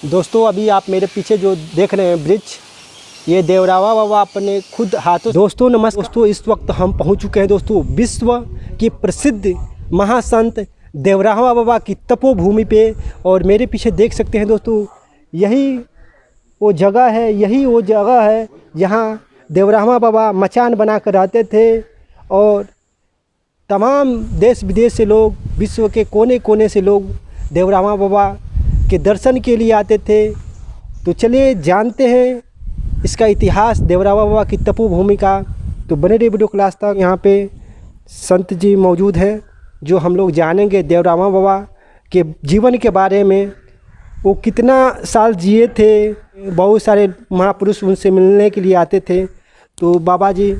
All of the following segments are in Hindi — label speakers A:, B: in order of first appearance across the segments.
A: दोस्तों अभी आप मेरे पीछे जो देख रहे हैं ब्रिज, ये देवरावा बाबा अपने खुद हाथों। दोस्तों नमस्कार दोस्तों, इस वक्त हम पहुंच चुके हैं दोस्तों विश्व की प्रसिद्ध महासंत देवरावा बाबा की तपोभूमि पे। और मेरे पीछे देख सकते हैं दोस्तों, यही वो जगह है जहाँ देवरावा बाबा मचान बना कर रहते थे और तमाम देश विदेश से लोग, विश्व के कोने कोने से लोग देवरावा बाबा के दर्शन के लिए आते थे। तो चलिए जानते हैं इसका इतिहास देवरावा बाबा की तपोभूमि का। तो बने रहिए वीडियो क्लास तक। यहाँ पे संत जी मौजूद हैं जो हम लोग जानेंगे देवरावा बाबा के जीवन के बारे में। वो कितना साल जिए थे, बहुत सारे महापुरुष उनसे मिलने के लिए आते थे। तो बाबा जी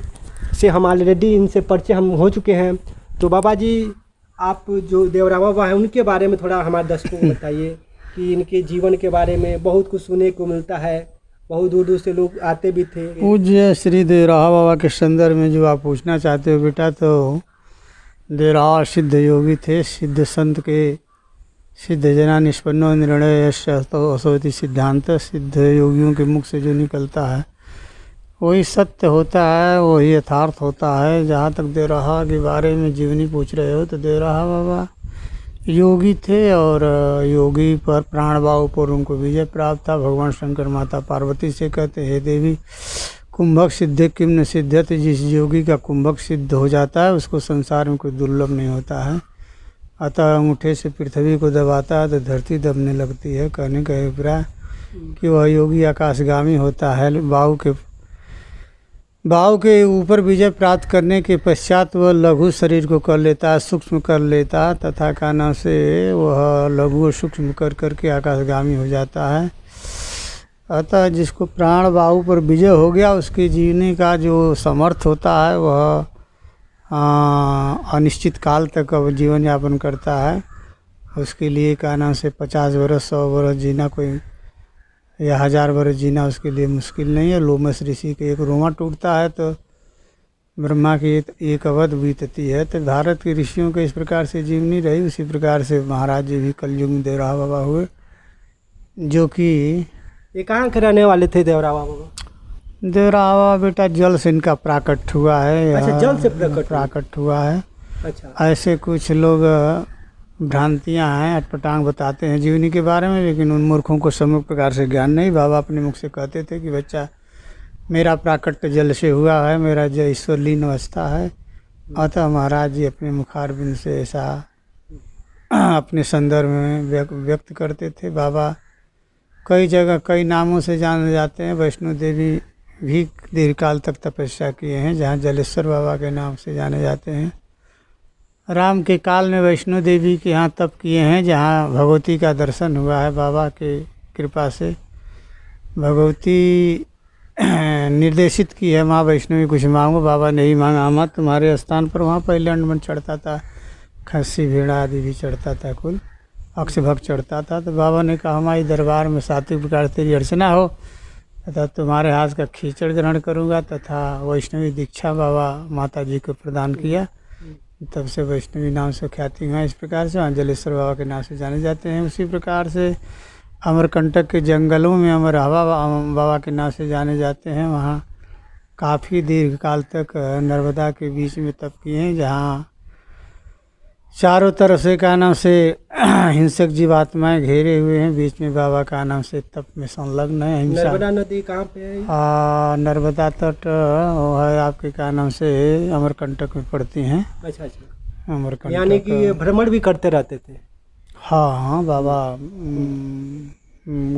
A: से हम ऑलरेडी इनसे परिचय हम हो चुके हैं। तो बाबा जी, आप जो देवरावा बाबा हैं उनके बारे में थोड़ा हमारे दर्शकों को बताइए कि इनके जीवन के बारे में बहुत कुछ सुनने को मिलता है, बहुत दूर दूर से लोग आते भी थे।
B: पूज्य श्री देवरावा बाबा के संदर्भ में जो आप पूछना चाहते हो बेटा, तो देवरावा सिद्ध योगी थे, सिद्ध संत के सिद्ध जना निष्पन्नो निर्णय असोति सिद्धांत। सिद्ध योगियों के मुख से जो निकलता है वही सत्य होता है, वही यथार्थ होता है। जहाँ तक देवरावा के बारे में जीवनी पूछ रहे हो, तो देवरावा बाबा योगी थे और योगी पर प्राणवायु पर उनको विजय प्राप्त था। भगवान शंकर माता पार्वती से कहते, हे देवी कुंभक सिद्धे किम न सिद्ध्यति। जिस योगी का कुंभक सिद्ध हो जाता है उसको संसार में कोई दुर्लभ नहीं होता है। अतः अंगूठे से पृथ्वी को दबाता है तो धरती दबने लगती है। कहने का अभिप्राय कि वह योगी आकाशगामी होता है। भाव के ऊपर विजय प्राप्त करने के पश्चात वह लघु शरीर को कर लेता है, सूक्ष्म कर लेता है, तथा का नाम से वह लघु और सूक्ष्म कर करके आकाशगामी हो जाता है। अतः जिसको प्राण वायु पर विजय हो गया, उसके जीने का जो समर्थ होता है वह अनिश्चित काल तक अब जीवन यापन करता है। उसके लिए का नाम से 50 वर्ष 100 वर्ष जीना कोई या 1000 वर्ष जीना उसके लिए मुश्किल नहीं है। लोमस ऋषि के एक रोमा टूटता है तो ब्रह्मा की एक अवध बीतती है। तो भारत के ऋषियों के इस प्रकार से जीवनी रही, उसी प्रकार से महाराज जी भी कलयुग में देवरावा बाबा हुए, जो कि
A: ये कहाँ के रहने वाले थे देवरावा बाबा?
B: देवरावा बेटा जल से इनका प्राकट हुआ है।
A: अच्छा, जल से
B: प्राकट हुआ है।
A: अच्छा,
B: ऐसे कुछ लोग भ्रांतियां हैं, अटपटांग बताते हैं जीवनी के बारे में, लेकिन उन मूर्खों को सम्यक प्रकार से ज्ञान नहीं। बाबा अपने मुख से कहते थे कि बच्चा मेरा प्राकट्य जल से हुआ है, मेरा जो ईश्वर लीन अवस्था है। अतः महाराज जी अपने मुखारबिंद से ऐसा अपने संदर्भ में व्यक्त करते थे। बाबा कई जगह कई नामों से जाने जाते हैं। वैष्णो देवी भी दीर्घकाल तक तपस्या किए हैं, जहाँ जलेश्वर बाबा के नाम से जाने जाते हैं। राम के काल में वैष्णो देवी के यहाँ तप किए हैं, जहाँ भगवती का दर्शन हुआ है। बाबा के कृपा से भगवती निर्देशित की है, माँ वैष्णवी कुछ मांगो। बाबा ने ही मांगा मत, तुम्हारे स्थान पर वहाँ पहले अंडमन चढ़ता था, खस्सी भेड़ा आदि भी चढ़ता था, कुल अक्षभक चढ़ता था। तो बाबा ने कहा हमारे दरबार में सात्विक प्रकार तेरी अर्चना हो तथा तुम्हारे हाथ का खींचड़ ग्रहण करूँगा। तथा वैष्णवी दीक्षा बाबा माता जी को प्रदान किया। तब से वैष्णवी नाम से ख्याति हुआ। इस प्रकार से जलेश्वर बाबा के नाम से जाने जाते हैं। उसी प्रकार से अमरकंटक के जंगलों में अमर हवा बाबा के नाम से जाने जाते हैं। वहाँ काफ़ी दीर्घ काल तक नर्मदा के बीच में तप किए हैं, जहाँ चारों तरफ से का नाम से हिंसक जीवात्माएं घेरे हुए हैं। बीच में बाबा का नाम से तप में संलग्न है।
A: नर्मदा नदी कहाँ पे है?
B: नर्मदा तट वो है आपके का नाम से अमरकंटक में पड़ती हैं।
A: अच्छा अच्छा,
B: अमरकंटक
A: यानी कि ये भ्रमण भी करते रहते थे।
B: हाँ, बाबा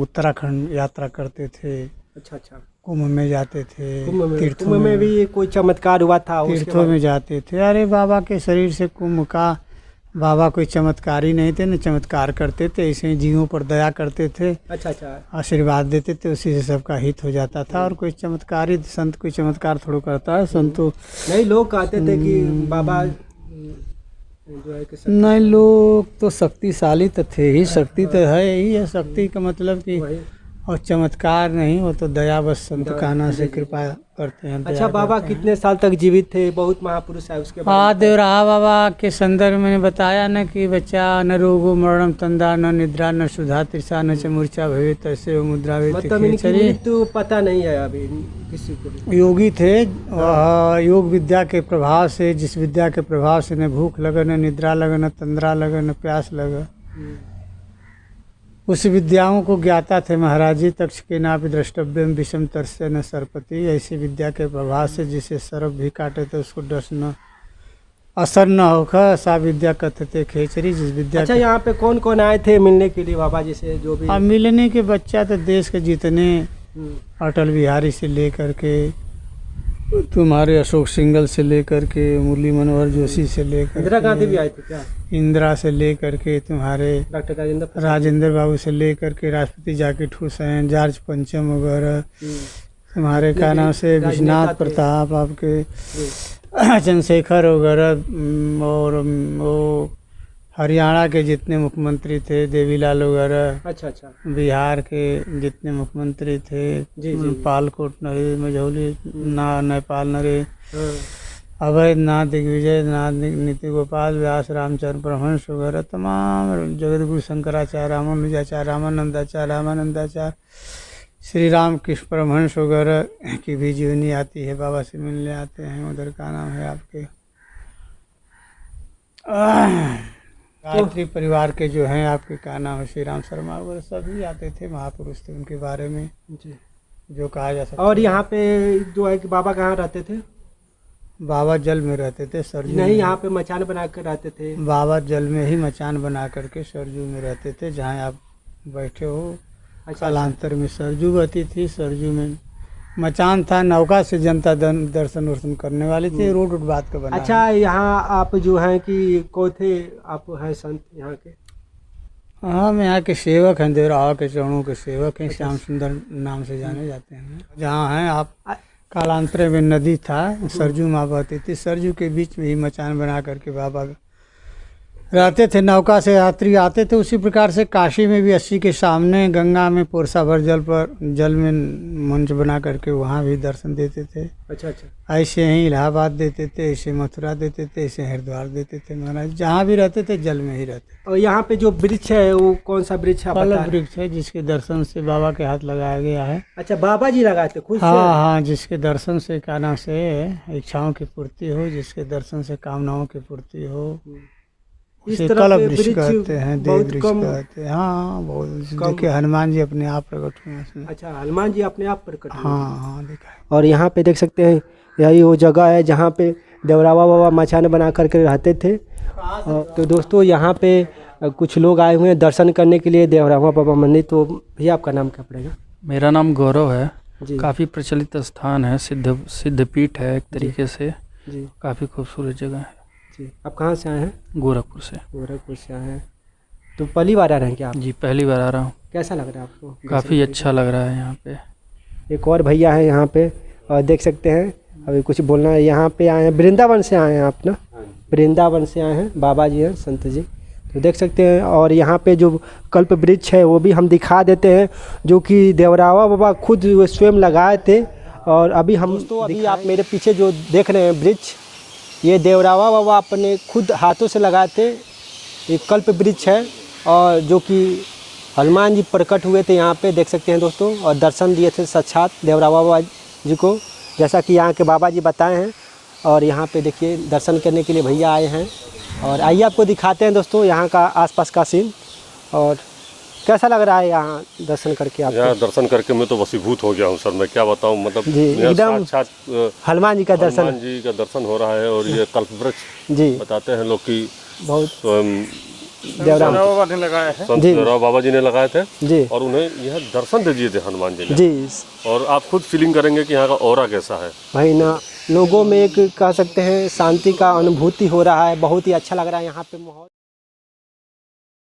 B: उत्तराखंड यात्रा करते थे।
A: अच्छा अच्छा,
B: कुंभ में जाते थे,
A: कुंभ में भी कोई चमत्कार हुआ था?
B: तीर्थों में जाते थे। अरे बाबा के शरीर से कुंभ का, बाबा कोई चमत्कारी नहीं थे, न चमत्कार करते थे, ऐसे ही जीवों पर दया करते थे।
A: अच्छा अच्छा,
B: आशीर्वाद देते थे, उसी से सबका हित हो जाता था। और कोई चमत्कारी संत कोई चमत्कार थोड़ा करता है। संत तो
A: नहीं, लोग कहते थे कि बाबा जो है कि
B: नहीं, लोग तो शक्तिशाली तो थे ही, शक्ति तो है ही है। शक्ति का मतलब कि और चमत्कार नहीं, वो तो दया बस संत काना से कृपा करते हैं।
A: अच्छा बाबा कितने साल तक जीवित थे? बहुत महापुरुष है उसके बारे
B: हाँ, देवराहा बाबा के संदर्भ में बताया न कि बच्चा न रोगो मरणम तंदा न निद्रा न सुधा तृषा न च मूर्छा भवित ऐसे मुद्रा
A: में मतलब इनकी मृत्यु पता नहीं है अभी किसी को भी।
B: योगी थे, योग विद्या के प्रभाव से, जिस विद्या के प्रभाव से न भूख लगे न निद्रा लगे न तंद्रा लगे न प्यास लगे, उस विद्याओं को ज्ञाता थे महाराज जी। तक्ष के नापि द्रष्टव्यम विषम तरस्य न सरपति, ऐसी विद्या के प्रभाव से जिसे सर्प भी काटे तो उसको डस न असर न होगा, सा विद्या कथते खेचरी। जिस विद्या
A: अच्छा यहाँ पे कौन कौन आए थे मिलने के लिए बाबा जी से? जो भी
B: मिलने के बच्चा तो देश के जितने अटल बिहारी से लेकर के तुम्हारे अशोक सिंघल से लेकर के मुरली मनोहर जोशी से लेकर
A: इंदिरा गांधी भी आए थे क्या?
B: इंदिरा से लेकर के तुम्हारे
A: डॉक्टर
B: राजेंद्र बाबू से लेकर के राष्ट्रपति जाकिर हुसैन, जॉर्ज पंचम वगैरह, तुम्हारे क्या नाम से विश्वनाथ प्रताप, आपके चंद्रशेखर वगैरह, और वो हरियाणा के जितने मुख्यमंत्री थे देवीलाल वगैरह,
A: अच्छा अच्छा,
B: बिहार के जितने मुख्यमंत्री थे पालकोट नरे, मझौली नेपाल नरे, अवैध नाथ, दिग्विजय नाथ, नीति गोपाल व्यास, रामचंद्र परमहंस वगैरह तमाम, जगतगुरु शंकराचार्य, रामानुजाचार्य, रामानंदाचार्य, श्री राम कृष्ण परमहंस वगैरह की भी जीवनी आती है, बाबा से मिलने आते हैं। उधर का नाम है आपके गायत्री परिवार के जो हैं आपके क्या नाम है, श्री राम शर्मा वगैरह सभी आते थे, महापुरुष थे, उनके बारे में जो कहा जा सकता।
A: और यहाँ पे जो है कि बाबा कहाँ रहते थे?
B: बाबा जल में रहते थे, सरजू
A: नहीं, यहाँ पे मचान बना कर रहते थे।
B: बाबा जल में ही मचान बना करके सरजू में रहते थे, जहाँ आप बैठे हो। कालांतर में सरजू बहती थी, सरजू में मचान था, नौका से जनता दर्शन वर्शन करने वाली थी, रोड बात का बना।
A: अच्छा यहाँ आप जो हैं कि कौन थे आप? हैं संत यहाँ के?
B: हाँ, हम यहाँ के सेवक हैं, देवराहा के चरणों के सेवक हैं, श्याम सुंदर नाम से जाने जाते हैं। जहाँ हैं आप, कालांतर में नदी था, सरजू माँ बहती थी, सरजू के बीच में ही मचान बना करके बाबा रहते थे। नौका से यात्री आते थे, उसी प्रकार से काशी में भी 80 के सामने गंगा में पोरसा भर जल में मंच बना करके वहाँ भी दर्शन देते थे।
A: अच्छा अच्छा,
B: ऐसे ही इलाहाबाद देते थे, ऐसे मथुरा देते थे, ऐसे हरिद्वार देते थे महाराज, जहाँ भी रहते थे जल में ही रहते।
A: और यहाँ पे जो वृक्ष है वो कौन सा वृक्ष है?
B: फल वृक्ष है, जिसके दर्शन से बाबा के हाथ लगाया गया है।
A: अच्छा, बाबा जी लगाए थे खुद?
B: हाँ हाँ, जिसके दर्शन से क्या नाम से इच्छाओं की पूर्ति हो, जिसके दर्शन से कामनाओं की पूर्ति हो, इसे कल वृक्ष कहते हैं, देव वृक्ष कहते हैं। हाँ, बहुत देखिए, हनुमान जी अपने आप प्रकट हुए हैं।
A: अच्छा, हनुमान जी अपने आप प्रकट हुए?
B: हाँ हाँ, देखा है।
A: और यहाँ पे देख सकते हैं, यही वो जगह है जहाँ पे देवरावा बाबा मचान बना करके रहते थे। तो दोस्तों यहाँ पे कुछ लोग आए हुए हैं दर्शन करने के लिए देवरावा बाबा मंदिर। तो भैया आपका नाम क्या पड़ेगा?
C: मेरा नाम गौरव है
A: जी।
C: काफ़ी प्रचलित स्थान है, सिद्धपीठ है एक तरीके से
A: जी।
C: काफ़ी खूबसूरत जगह है
A: जी। आप कहाँ से आए हैं?
C: गोरखपुर से।
A: गोरखपुर से आए हैं, तो पहली बार आ रहे हैं क्या आप?
C: जी, पहली बार आ रहा हूँ।
A: कैसा लग रहा है आपको?
C: काफ़ी अच्छा लग रहा है यहाँ पे।
A: एक और भैया है यहाँ पे, और देख सकते हैं अभी कुछ बोलना है। यहाँ पे आए हैं, वृंदावन से आए हैं आप ना? वृंदावन से आए हैं, बाबा जी हैं, संत जी, तो देख सकते हैं। और यहाँ पे जो कल्प वृक्ष है वो भी हम दिखा देते हैं, जो कि देवरावा बाबा खुद स्वयं लगाए थे। और अभी हम अभी आप मेरे पीछे जो देख रहे हैं वृक्ष, ये देवरावा बाबा अपने खुद हाथों से लगाए थे। ये कल्प वृक्ष है, और जो कि हनुमान जी प्रकट हुए थे यहाँ पे, देख सकते हैं दोस्तों, और दर्शन दिए थे साक्षात देवरावा बाबा जी को, जैसा कि यहाँ के बाबा जी बताए हैं। और यहाँ पे देखिए दर्शन करने के लिए भैया आए हैं, और आइए आपको दिखाते हैं दोस्तों यहाँ का आसपास का सीन। और कैसा लग रहा है यहाँ दर्शन करके? आप
D: यहाँ दर्शन करके मैं तो वसीभूत हो गया हूँ सर, मैं क्या बताऊँ, मतलब
A: जी, एकदम
D: साक्षात
A: हनुमान जी का दर्शन,
D: हनुमान जी का दर्शन हो रहा है। और ये कल्पवृक्ष
A: जी
D: बताते हैं लोग कि
A: बहुत
D: स्वयं
A: देवरावा
D: बाबा ने लगाए हैं, संत
A: जी।
D: देवरावा बाबा जी ने लगाए थे
A: जी
D: और उन्हें यह दर्शन दे दिए थे हनुमान जी ने।
A: जी।
D: और आप खुद फीलिंग करेंगे कि यहाँ का ऑरा कैसा है
A: भाई ना, लोगों में एक कह सकते हैं शांति का अनुभूति हो रहा है। बहुत ही अच्छा लग रहा है यहाँ पे माहौल।